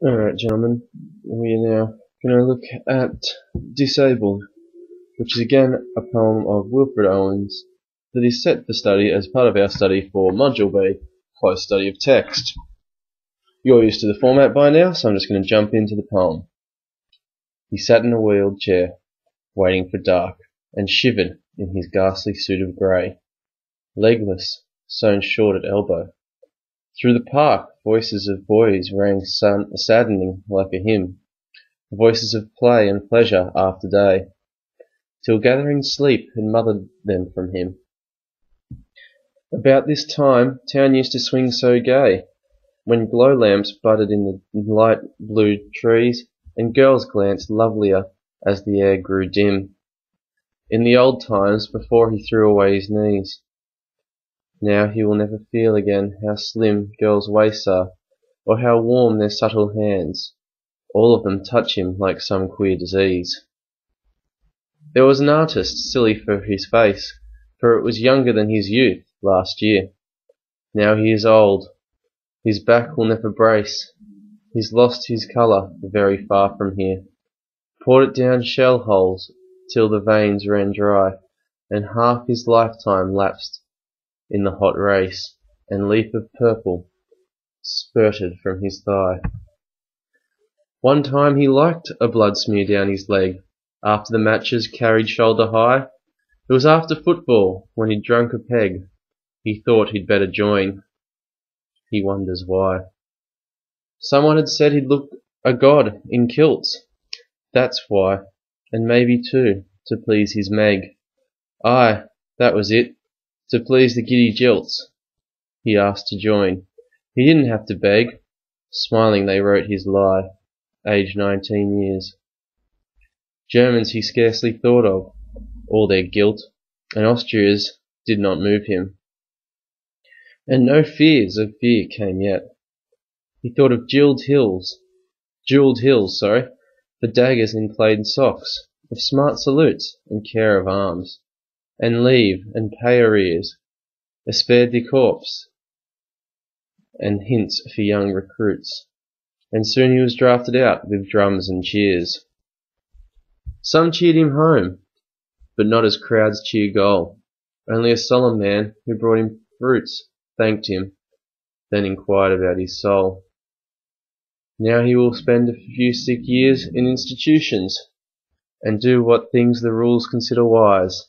Alright, gentlemen, we are now going to look at Disabled, which is again a poem of Wilfred Owen's that is set for study as part of our study for Module B, Close Study of Text. You're used to the format by now, so I'm just going to jump into the poem. He sat in a wheeled chair, waiting for dark, and shivered in his ghastly suit of grey, legless, sewn short at elbow. Through the park, voices of boys rang saddening like a hymn, voices of play and pleasure after day, till gathering sleep had mothered them from him. About this time, town used to swing so gay, when glow lamps budded in the light blue trees, and girls glanced lovelier as the air grew dim. In the old times, before he threw away his knees. Now he will never feel again how slim girls' waists are, or how warm their subtle hands. All of them touch him like some queer disease. There was an artist, silly for his face, for it was younger than his youth last year. Now he is old. His back will never brace. He's lost his colour very far from here. Poured it down shell holes till the veins ran dry, and half his lifetime lapsed in the hot race, and leaf of purple spurted from his thigh. One time he liked a blood smear down his leg, after the matches carried shoulder high. It was after football, when he'd drunk a peg. He thought he'd better join. He wonders why. Someone had said he'd look a god in kilts. That's why, and maybe too, to please his Meg. Aye, that was it. To please the giddy jilts, he asked to join. He didn't have to beg. Smiling they wrote his lie, aged 19 years. Germans he scarcely thought of, all their guilt, and Austria's did not move him. And no fears of fear came yet. He thought of jewelled hills, for daggers in plaid socks, of smart salutes and care of arms, and leave and pay arrears, espèce de corps, and hints for young recruits. And soon he was drafted out with drums and cheers. Some cheered him home, but not as crowds cheer goal. Only a solemn man who brought him fruits thanked him, then inquired about his soul. Now he will spend a few sick years in institutions, and do what things the rules consider wise,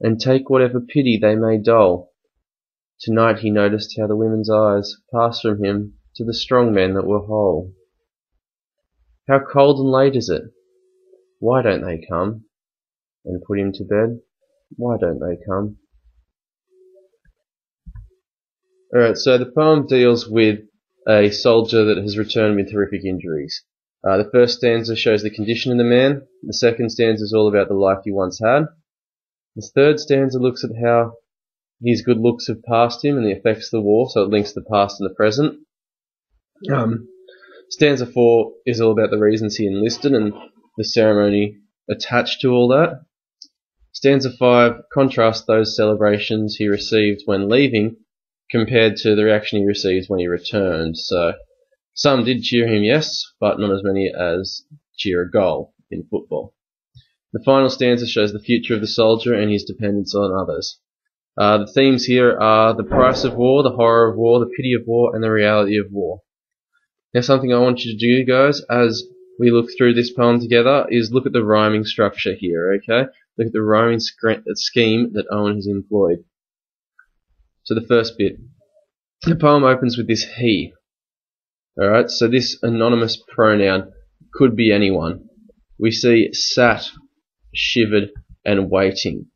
and take whatever pity they may dole. Tonight he noticed how the women's eyes passed from him to the strong men that were whole. How cold and late is it? Why don't they come? And put him to bed? Why don't they come? Alright, so the poem deals with a soldier that has returned with horrific injuries. The first stanza shows the condition of the man. The second stanza is all about the life he once had. The third stanza looks at how his good looks have passed him and the effects of the war, so it links the past and the present. Stanza 4 is all about the reasons he enlisted and the ceremony attached to all that. Stanza 5 contrasts those celebrations he received when leaving compared to the reaction he received when he returned. So some did cheer him, yes, but not as many as cheer a goal in football. The final stanza shows the future of the soldier and his dependence on others. The themes here are the price of war, the horror of war, the pity of war, and the reality of war. Now something I want you to do, guys, as we look through this poem together, is look at the rhyming structure here, okay? Look at the rhyming scheme that Owen has employed. So the first bit. The poem opens with this he. Alright, so this anonymous pronoun could be anyone. We see sat, shivered, and waiting.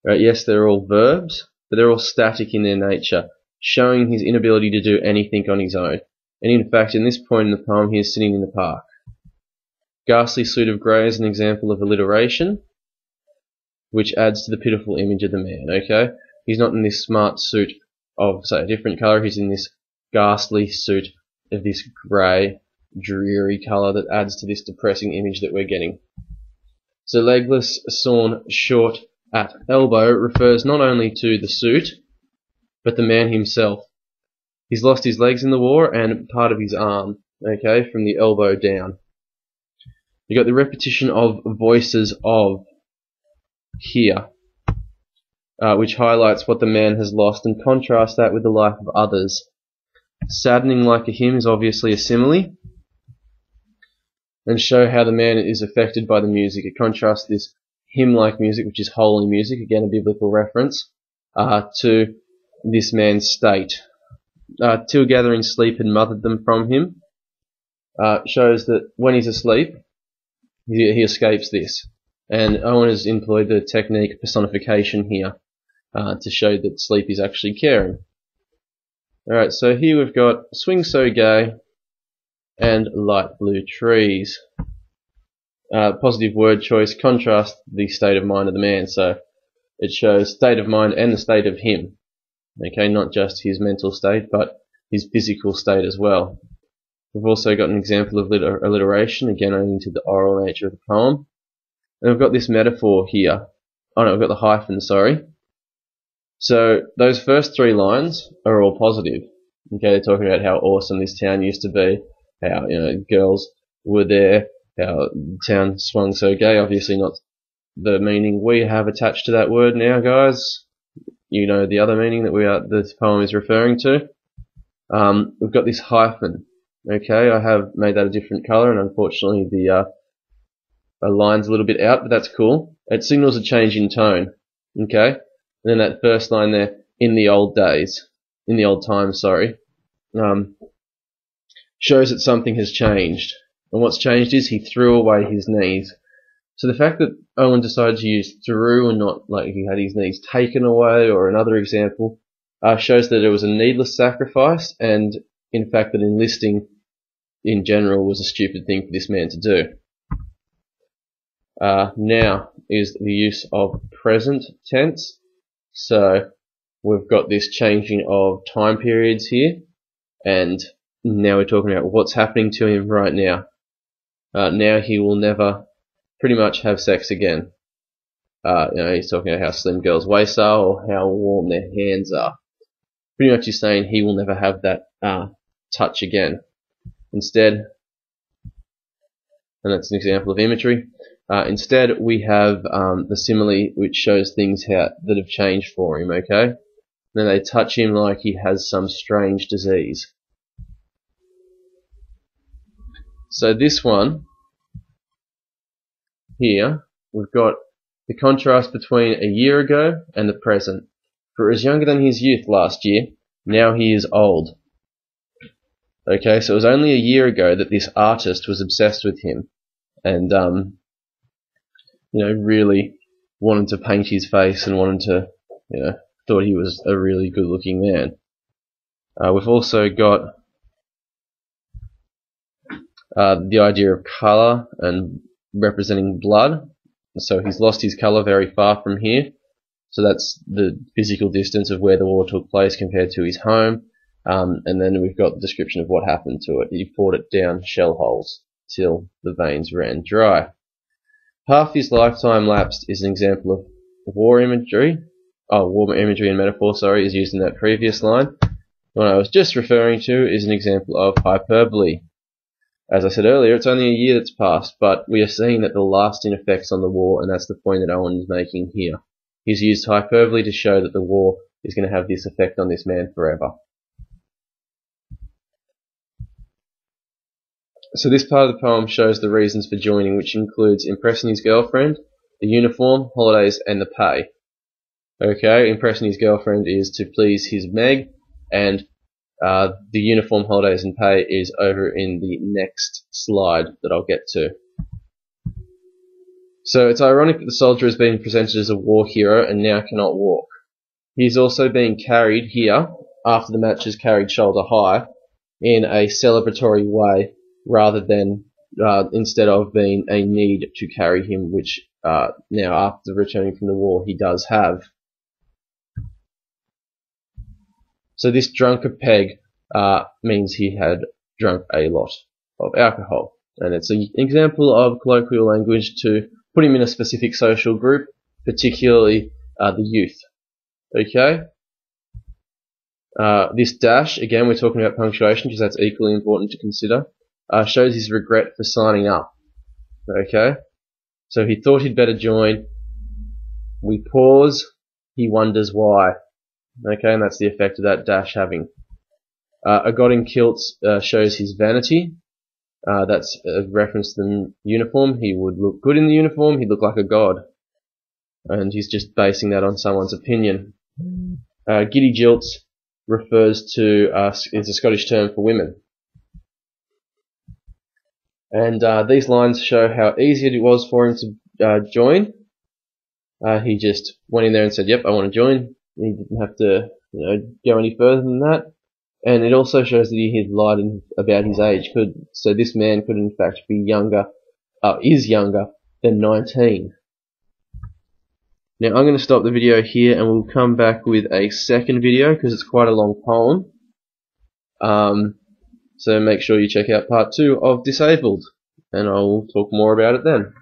Right, yes, they're all verbs, but they're all static in their nature, showing his inability to do anything on his own. And in fact, in this point in the poem, he is sitting in the park. Ghastly suit of grey is an example of alliteration, which adds to the pitiful image of the man, okay? He's not in this smart suit of, say, a different colour, he's in this ghastly suit of this grey, dreary colour that adds to this depressing image that we're getting. So legless, sawn, short, at elbow refers not only to the suit, but the man himself. He's lost his legs in the war and part of his arm, okay, from the elbow down. You got the repetition of voices of here, which highlights what the man has lost and contrasts that with the life of others. Saddening like a hymn is obviously a simile, and show how the man is affected by the music. It contrasts this hymn-like music, which is holy music, again a biblical reference, to this man's state. Till gathering sleep had mothered them from him, shows that when he's asleep, he escapes this. And Owen has employed the technique personification here to show that sleep is actually caring. Alright, so here we've got Swing So Gay and Light Blue Trees. Positive word choice contrasts the state of mind of the man, so it shows state of mind and the state of him. Okay, not just his mental state, but his physical state as well. We've also got an example of alliteration, again owing to the oral nature of the poem. And we've got this metaphor here. Oh no, we've got the hyphen, sorry. So those first three lines are all positive. Okay, they're talking about how awesome this town used to be, how, girls were there, how the town swung so gay. Obviously not the meaning we have attached to that word now, guys. You know the other meaning that this poem is referring to. We've got this hyphen. Okay, I have made that a different colour, and unfortunately the line's a little bit out, but that's cool. It signals a change in tone. Okay, and then that first line there, in the old times, shows that something has changed. And what's changed is he threw away his knees. So the fact that Owen decided to use threw and not like he had his knees taken away or another example shows that it was a needless sacrifice, and in fact that enlisting in general was a stupid thing for this man to do. Now is the use of present tense. So we've got this changing of time periods here, and now we're talking about what's happening to him right now. Now he will never pretty much have sex again. He's talking about how slim girls' waists are or how warm their hands are. Pretty much he's saying he will never have that touch again. Instead, and that's an example of imagery, instead we have the simile which shows things that have changed for him, okay? Then they touch him like he has some strange disease. So this one here, we've got the contrast between a year ago and the present. For it was younger than his youth last year, now he is old. Okay, so it was only a year ago that this artist was obsessed with him and, really wanted to paint his face and wanted to, thought he was a really good looking man. We've also got the idea of colour and representing blood. So he's lost his colour very far from here. So that's the physical distance of where the war took place compared to his home. And then we've got the description of what happened to it. He fought it down shell holes till the veins ran dry. Half his lifetime lapsed is an example of war imagery. War imagery and metaphor, is used in that previous line. The one I was just referring to is an example of hyperbole. As I said earlier, it's only a year that's passed, but we are seeing that the lasting effects on the war, and that's the point that Owen is making here. He's used hyperbole to show that the war is going to have this effect on this man forever. So this part of the poem shows the reasons for joining, which includes impressing his girlfriend, the uniform, holidays, and the pay. Okay, impressing his girlfriend is to please his Meg, and the uniform, holidays, and pay is over in the next slide that I'll get to. So it's ironic that the soldier is being presented as a war hero and now cannot walk. He's also being carried here, after the match is carried shoulder high, in a celebratory way, rather than instead of being a need to carry him, which now after returning from the war he does have. So this drunk a peg means he had drunk a lot of alcohol, and it's an example of colloquial language to put him in a specific social group, particularly the youth. Okay? This dash, again, we're talking about punctuation because that's equally important to consider, shows his regret for signing up. Okay? So he thought he'd better join. We pause. He wonders why. Okay, and that's the effect of that dash having. A god in kilts shows his vanity. That's a reference to the uniform. He would look good in the uniform. He'd look like a god. And he's just basing that on someone's opinion. Giddy jilts refers to, is a Scottish term for women. And these lines show how easy it was for him to join. He just went in there and said, yep, I want to join. He didn't have to go any further than that. And it also shows that he had lied about his age. So this man could in fact be younger, is younger than 19. Now I'm going to stop the video here and we'll come back with a second video because it's quite a long poem. So make sure you check out part 2 of Disabled and I'll talk more about it then.